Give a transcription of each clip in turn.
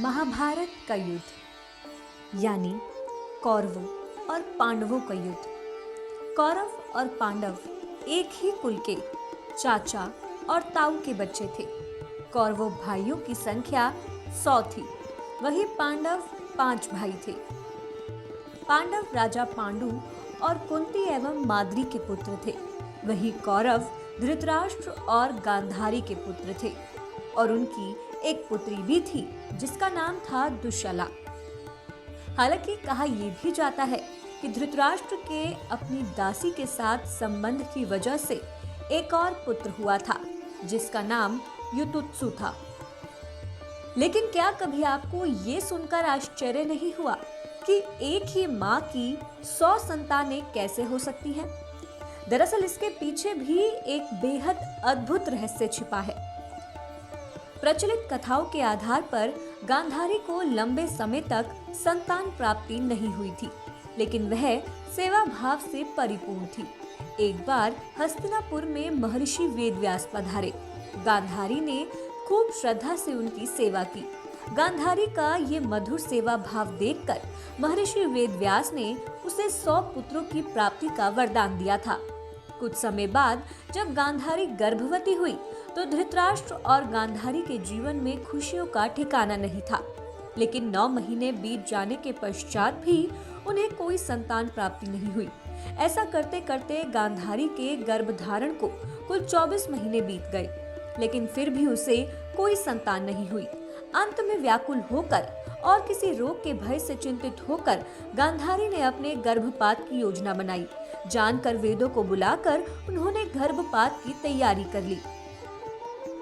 महाभारत का युद्ध यानी कौरवों और पांडवों का युद्ध। कौरव और पांडव एक ही कुल के चाचा और ताऊ के बच्चे थे। कौरवों भाइयों की संख्या 100 थी, वही पांडव 5 भाई थे। पांडव राजा पांडु और कुंती एवं माद्री के पुत्र थे, वही कौरव धृतराष्ट्र और गांधारी के पुत्र थे और उनकी एक पुत्री भी थी जिसका नाम था दुश्शला। हालांकि कहा यह भी जाता है कि धृतराष्ट्र के अपनी दासी के साथ संबंध की वजह से एक और पुत्र हुआ था जिसका नाम युतुत्सु था। लेकिन क्या कभी आपको ये सुनकर आश्चर्य नहीं हुआ कि एक ही माँ की 100 संतानें कैसे हो सकती हैं? दरअसल इसके पीछे भी एक बेहद अद्भुत रहस्य छिपा है। प्रचलित कथाओं के आधार पर गांधारी को लंबे समय तक संतान प्राप्ति नहीं हुई थी, लेकिन वह सेवा भाव से परिपूर्ण थी। एक बार हस्तिनापुर में महर्षि वेदव्यास पधारे। गांधारी ने खूब श्रद्धा से उनकी सेवा की। गांधारी का ये मधुर सेवा भाव देखकर महर्षि वेदव्यास ने उसे 100 पुत्रों की प्राप्ति का वरदान दिया था। कुछ समय बाद जब गांधारी गर्भवती हुई तो धृतराष्ट्र और गांधारी के जीवन में खुशियों का ठिकाना नहीं था। लेकिन 9 महीने बीत जाने के पश्चात भी उन्हें कोई संतान प्राप्ति नहीं हुई। ऐसा करते करते गांधारी के गर्भधारण को कुल 24 महीने बीत गए, लेकिन फिर भी उसे कोई संतान नहीं हुई। अंत में व्याकुल होकर और किसी रोग के भय से चिंतित होकर गांधारी ने अपने गर्भपात की योजना बनाई। जानकर वेदों को बुलाकर उन्होंने गर्भपात की तैयारी कर ली।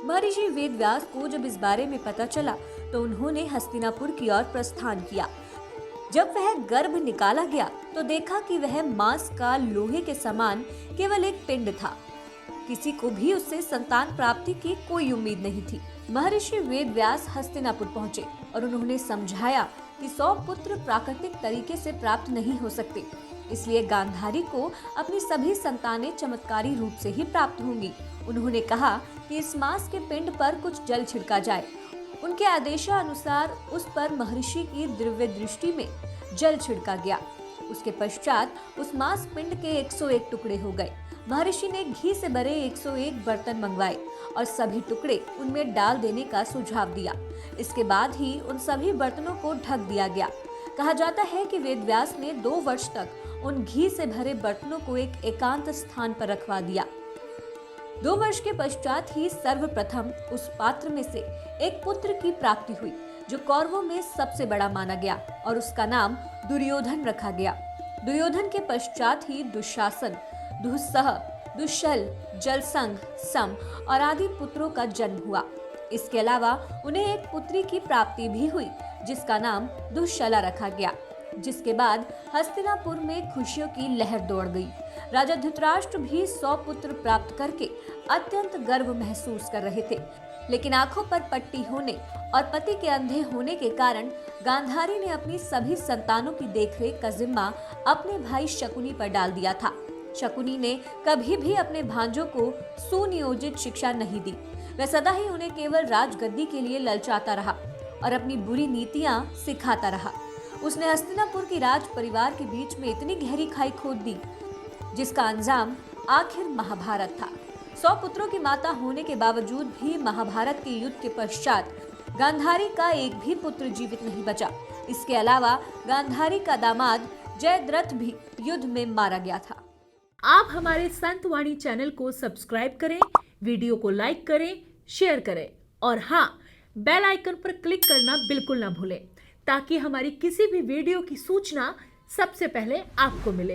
महर्षि वेदव्यास को जब इस बारे में पता चला तो उन्होंने हस्तिनापुर की ओर प्रस्थान किया। जब वह गर्भ निकाला गया तो देखा कि वह मांस का लोहे के समान केवल एक पिंड था। किसी को भी उससे संतान प्राप्ति की कोई उम्मीद नहीं थी। महर्षि वेदव्यास हस्तिनापुर पहुंचे और उन्होंने समझाया कि 100 पुत्र प्राकृतिक तरीके से प्राप्त नहीं हो सकते, इसलिए गांधारी को अपनी सभी संतानें चमत्कारी रूप से ही प्राप्त होंगी। उन्होंने कहा कि इस मांस के पिंड पर कुछ जल छिड़का जाए। उनके आदेशानुसार उस पर महर्षि की दिव्य दृष्टि में जल छिड़का गया। उसके पश्चात उस मांस पिंड के 101 टुकड़े हो गए। महर्षि ने घी से भरे 101 बर्तन मंगवाए और सभी टुकड़े उनमें डाल देने का सुझाव दिया। इसके बाद ही उन सभी बर्तनों को ढक दिया गया। कहा जाता है कि वेदव्यास ने 2 वर्ष तक उन घी से भरे बर्तनों को एक एकांत स्थान पर रखवा दिया। 2 वर्ष के पश्चात ही सर्वप्रथम उस पात्र में से एक पुत्र की प्राप्ति हुई जो कौरवों में सबसे बड़ा माना गया और उसका नाम दुर्योधन रखा गया। दुर्योधन के पश्चात ही दुशासन, दुस्सह, दुश्शल, जलसंग, सम और आदि पुत्रों का जन्म हुआ। इसके अलावा उन्हें एक पुत्री की प्राप्ति भी हुई जिसका नाम दुश्शला रखा गया। जिसके बाद हस्तिनापुर में खुशियों की लहर दौड़ गई। राजा धृतराष्ट्र भी 100 पुत्र प्राप्त करके अत्यंत गर्व महसूस कर रहे थे, लेकिन आंखों पर पट्टी होने और पति के अंधे होने के कारण गांधारी ने अपनी सभी संतानों की देखरेख का जिम्मा अपने भाई शकुनी पर डाल दिया था। शकुनी ने कभी भी अपने भांजों को सुनियोजित शिक्षा नहीं दी। वह सदा ही उन्हें केवल राजगद्दी के लिए ललचाता रहा और अपनी बुरी नीतियां सिखाता रहा। उसने हस्तिनापुर की राज परिवार के बीच में इतनी गहरी खाई खोद दी जिसका अंजाम आखिर महाभारत था। 100 पुत्रों की माता होने के बावजूद भी महाभारत के युद्ध के पश्चात गांधारी का एक भी पुत्र जीवित नहीं बचा। इसके अलावा गांधारी का दामाद जयद्रथ भी युद्ध में मारा गया था। आप हमारे संतवाणी चैनल को सब्सक्राइब करें, वीडियो को लाइक करें, शेयर करें और हाँ, बेल आइकन पर क्लिक करना बिल्कुल ना भूलें ताकि हमारी किसी भी वीडियो की सूचना सबसे पहले आपको मिले।